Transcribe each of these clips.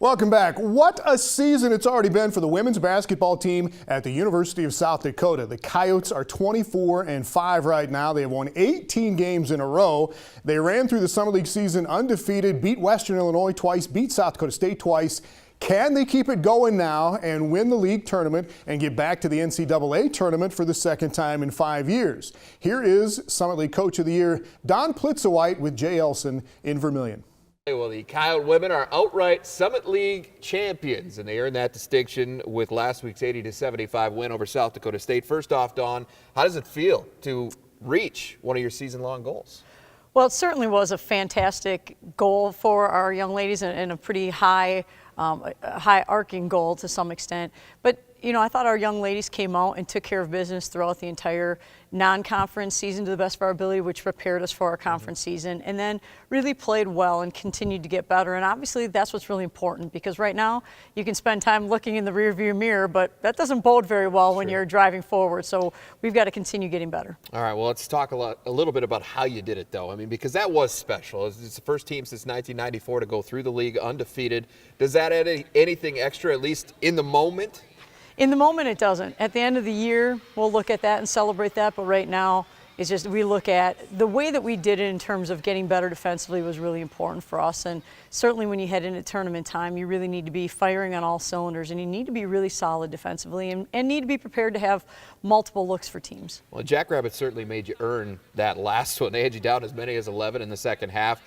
Welcome back. What a season it's already been for the women's basketball team at the University of South Dakota. The Coyotes are 24-5 right now. They have won 18 games in a row. They ran through the Summer League season undefeated, beat Western Illinois twice, beat South Dakota State twice. Can they keep it going now and win the league tournament and get back to the NCAA tournament for the second time in 5 years? Here is Summit League Coach of the Year, Dawn Plitzuweit with Jay Elsen in Vermillion. Well, the Coyote women are outright Summit League champions, and they earned that distinction with last week's 80-75 win over South Dakota State. First off, Dawn, how does it feel to reach one of your season-long goals? Well, it certainly was a fantastic goal for our young ladies and a pretty high arcing goal to some extent. But, you know, I thought our young ladies came out and took care of business throughout the entire non-conference season to the best of our ability, which prepared us for our conference season, and then really played well and continued to get better. And obviously that's what's really important, because right now you can spend time looking in the rearview mirror, but that doesn't bode very well when you're driving forward. So we've got to continue getting better. All right, well, let's talk a little bit about how you did it, though. I mean, because that was special. It's the first team since 1994 to go through the league undefeated. Does that add anything extra, at least in the moment? In the moment, it doesn't. At the end of the year, we'll look at that and celebrate that. But right now, it's just we look at the way that we did it in terms of getting better defensively was really important for us. And certainly when you head into tournament time, you really need to be firing on all cylinders, and you need to be really solid defensively and need to be prepared to have multiple looks for teams. Well, Jackrabbits certainly made you earn that last one. They had you down as many as 11 in the second half.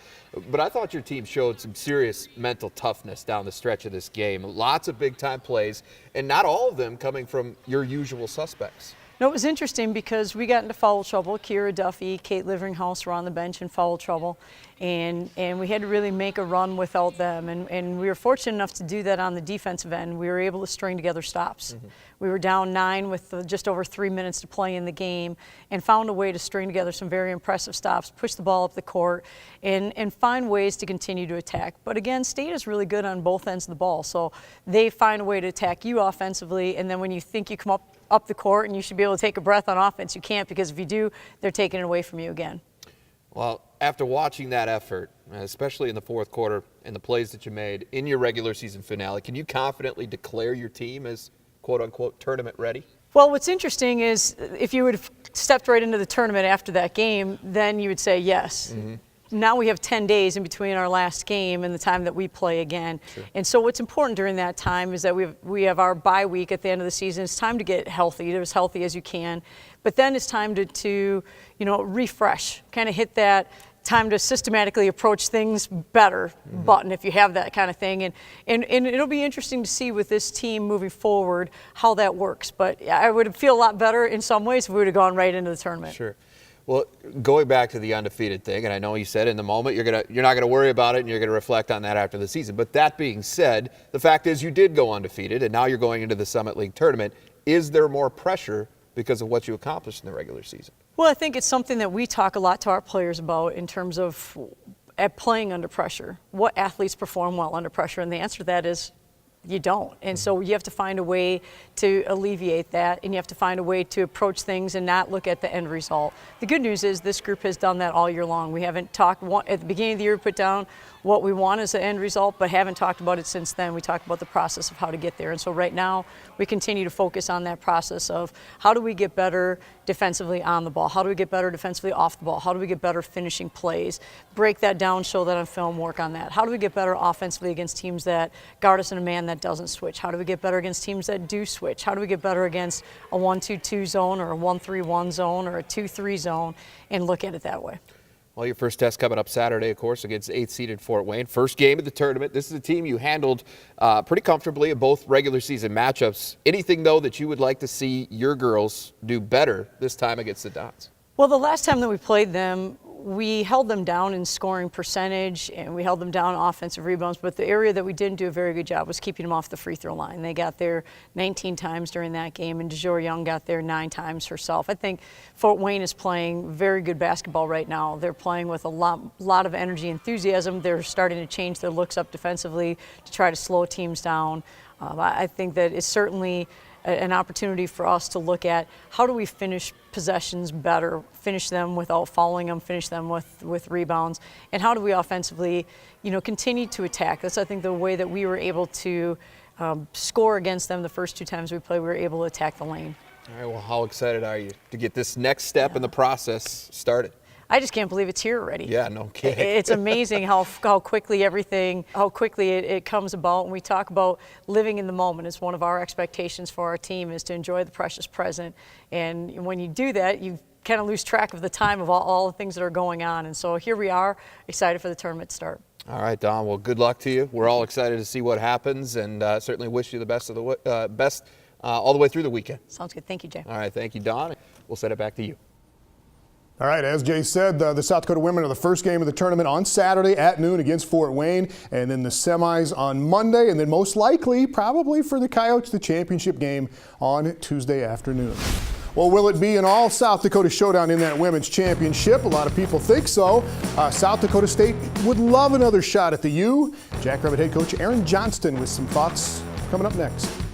But I thought your team showed some serious mental toughness down the stretch of this game. Lots of big-time plays, and not all of them coming from your usual suspects. No, it was interesting because we got into foul trouble. Kira Duffy, Kate Liveringhouse were on the bench in foul trouble, and we had to really make a run without them. And we were fortunate enough to do that on the defensive end. We were able to string together stops. We were down 9 with just over 3 minutes to play in the game, and found a way to string together some very impressive stops, push the ball up the court, and find ways to continue to attack. But again, State is really good on both ends of the ball, so they find a way to attack you offensively, and then when you think you come up the court and you should be able to take a breath on offense, you can't, because if you do, they're taking it away from you again. Well, after watching that effort, especially in the fourth quarter and the plays that you made in your regular season finale, can you confidently declare your team as quote-unquote tournament ready? Well, what's interesting is if you would have stepped right into the tournament after that game, then you would say yes. Now we have 10 days in between our last game and the time that we play again. And so what's important during that time is that we have our bye week at the end of the season. It's time to get healthy, as healthy as you can. But then it's time to refresh, kind of hit that time to systematically approach things better button, if you have that kind of thing. And it'll be interesting to see with this team moving forward how that works. But I would feel a lot better in some ways if we would have gone right into the tournament. Sure. Well, going back to the undefeated thing, and I know you said in the moment you're not gonna worry about it and you're gonna reflect on that after the season. But that being said, the fact is you did go undefeated, and now you're going into the Summit League tournament. Is there more pressure because of what you accomplished in the regular season? Well, I think it's something that we talk a lot to our players about in terms of playing under pressure. What athletes perform well under pressure? And the answer to that is you don't. And so you have to find a way to alleviate that, and you have to find a way to approach things and not look at the end result. The good news is this group has done that all year long. We haven't talked at the beginning of the year, put down what we want as the end result, but haven't talked about it since then. We talked about the process of how to get there. And so right now we continue to focus on that process of how do we get better defensively on the ball? How do we get better defensively off the ball? How do we get better finishing plays? Break that down, show that on film, work on that. How do we get better offensively against teams that guard us in a man that doesn't switch? How do we get better against teams that do switch? How do we get better against a 1-2-2 zone or a 1-3-1 zone or a 2-3 zone, and look at it that way? Well, your first test coming up Saturday, of course, against 8th-seeded Fort Wayne. First game of the tournament. This is a team you handled pretty comfortably in both regular season matchups. Anything, though, that you would like to see your girls do better this time against the Dons? Well, the last time that we played them, we held them down in scoring percentage, and we held them down in offensive rebounds, but the area that we didn't do a very good job was keeping them off the free throw line. They got there 19 times during that game, and DeJour Young got there 9 times herself. I think Fort Wayne is playing very good basketball right now. They're playing with a lot of energy, enthusiasm. They're starting to change their looks up defensively to try to slow teams down. I think that it's certainly an opportunity for us to look at how do we finish possessions better, finish them without fouling them, finish them with rebounds, and how do we offensively, continue to attack. That's, I think, the way that we were able to score against them the first 2 times we played. We were able to attack the lane. All right, well, how excited are you to get this next step in the process started? I just can't believe it's here already. Yeah, no kidding. It's amazing how quickly it comes about. And we talk about living in the moment. It's one of our expectations for our team, is to enjoy the precious present. And when you do that, you kind of lose track of the time of all the things that are going on. And so here we are, excited for the tournament to start. All right, Dawn. Well, good luck to you. We're all excited to see what happens, and certainly wish you the best all the way through the weekend. Sounds good. Thank you, Jay. All right, thank you, Dawn. We'll send it back to you. All right, as Jay said, the South Dakota women are the first game of the tournament on Saturday at noon against Fort Wayne, and then the semis on Monday, and then most likely, probably for the Coyotes, the championship game on Tuesday afternoon. Well, will it be an all South Dakota showdown in that women's championship? A lot of people think so. South Dakota State would love another shot at the U. Jackrabbit head coach Aaron Johnston with some thoughts coming up next.